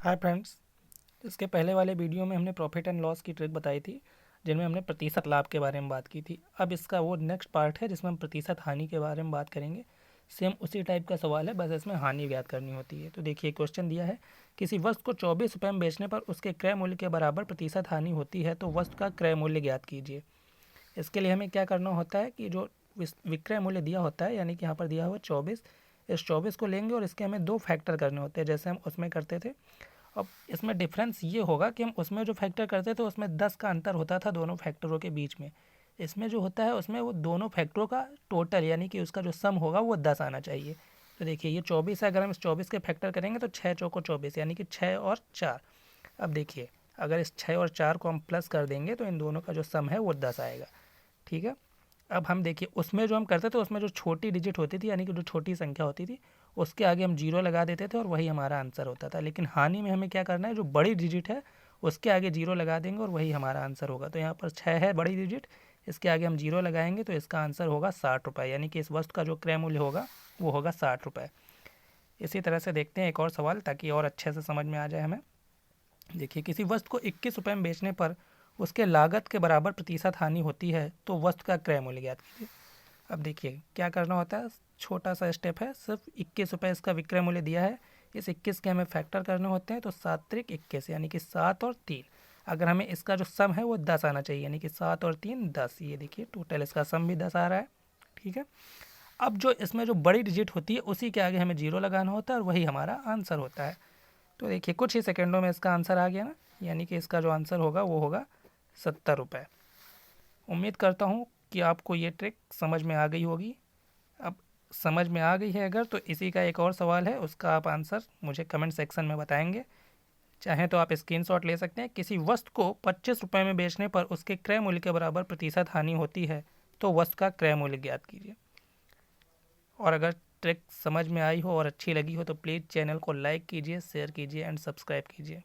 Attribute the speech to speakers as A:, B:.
A: Hi friends. इसके पहले वाले वीडियो में हमने प्रॉफिट एंड लॉस की ट्रिक बताई थी, जिनमें हमने प्रतिशत लाभ के बारे में बात की थी। अब इसका वो नेक्स्ट पार्ट है जिसमें हम प्रतिशत हानि के बारे में बात करेंगे। सेम उसी टाइप का सवाल है, बस इसमें हानि ज्ञात करनी होती है। तो देखिए, क्वेश्चन दिया है, किसी वस्तु को 24 रुपये में बेचने पर उसके क्रय मूल्य के बराबर प्रतिशत हानि होती है, तो वस्तु का क्रय मूल्य ज्ञात कीजिए। इसके लिए हमें क्या करना होता है कि जो विक्रय मूल्य दिया होता है, यानी कि यहाँ पर दिया हुआ 24, इस 24 को लेंगे और इसके हमें दो फैक्टर करने होते हैं, जैसे हम उसमें करते थे। अब इसमें डिफरेंस ये होगा कि हम उसमें जो फैक्टर करते थे उसमें 10 का अंतर होता था दोनों फैक्टरों के बीच में। इसमें जो होता है उसमें वो दोनों फैक्टरों का टोटल, यानी कि उसका जो सम होगा वो 10 आना चाहिए। तो देखिए, ये 24 है, अगर हम इस 24 के फैक्टर करेंगे तो 6 चौको 24, यानी कि 6 और 4। अब देखिए, अगर इस 6 और 4 को हम प्लस कर देंगे तो इन दोनों का जो सम है वो 10 आएगा। ठीक है। अब हम देखिए, उसमें जो हम करते थे उसमें जो छोटी डिजिट होती थी, यानी कि जो छोटी संख्या होती थी, उसके आगे हम जीरो लगा देते थे और वही हमारा आंसर होता था। लेकिन हानि में हमें क्या करना है, जो बड़ी डिजिट है उसके आगे जीरो लगा देंगे और वही हमारा आंसर होगा। तो यहाँ पर 6 है बड़ी डिजिट, इसके आगे हम जीरो लगाएंगे तो इसका आंसर होगा 60 रुपये, यानी कि इस वस्तु का जो क्रय मूल्य होगा वो होगा 60 रुपये। इसी तरह से देखते हैं एक और सवाल, ताकि और अच्छे से समझ में आ जाए हमें। देखिए, किसी वस्तु को 21 रुपये में बेचने पर उसके लागत के बराबर प्रतिशत हानि होती है, तो वस्तु का क्रय मूल्य ज्ञात कीजिए। अब देखिए, क्या करना होता है, छोटा सा स्टेप है, सिर्फ 21 रुपये इसका विक्रय मूल्य दिया है, इस 21 के हमें फैक्टर करने होते हैं। तो 7 त्रिक 21, यानी कि 7 और 3। अगर हमें इसका जो सम है वो 10 आना चाहिए, यानी कि 7 और 3 10। ये देखिए, टोटल इसका सम भी 10 आ रहा है। ठीक है। अब जो इसमें जो बड़ी डिजिट होती है उसी के आगे हमें जीरो लगाना होता है और वही हमारा आंसर होता है। तो देखिए, कुछ ही सेकेंडों में इसका आंसर आ गया ना, यानी कि इसका जो आंसर होगा वो होगा 70 रुपये। उम्मीद करता हूँ कि आपको ये ट्रिक समझ में आ गई होगी। अब समझ में आ गई है अगर, तो इसी का एक और सवाल है, उसका आप आंसर मुझे कमेंट सेक्शन में बताएंगे। चाहें तो आप स्क्रीनशॉट ले सकते हैं। किसी वस्तु को 25 रुपये में बेचने पर उसके क्रय मूल्य के बराबर प्रतिशत हानि होती है, तो वस्तु का क्रय मूल्य ज्ञात कीजिए। और अगर ट्रिक समझ में आई हो और अच्छी लगी हो तो प्लीज़ चैनल को लाइक कीजिए, शेयर कीजिए एंड सब्सक्राइब कीजिए।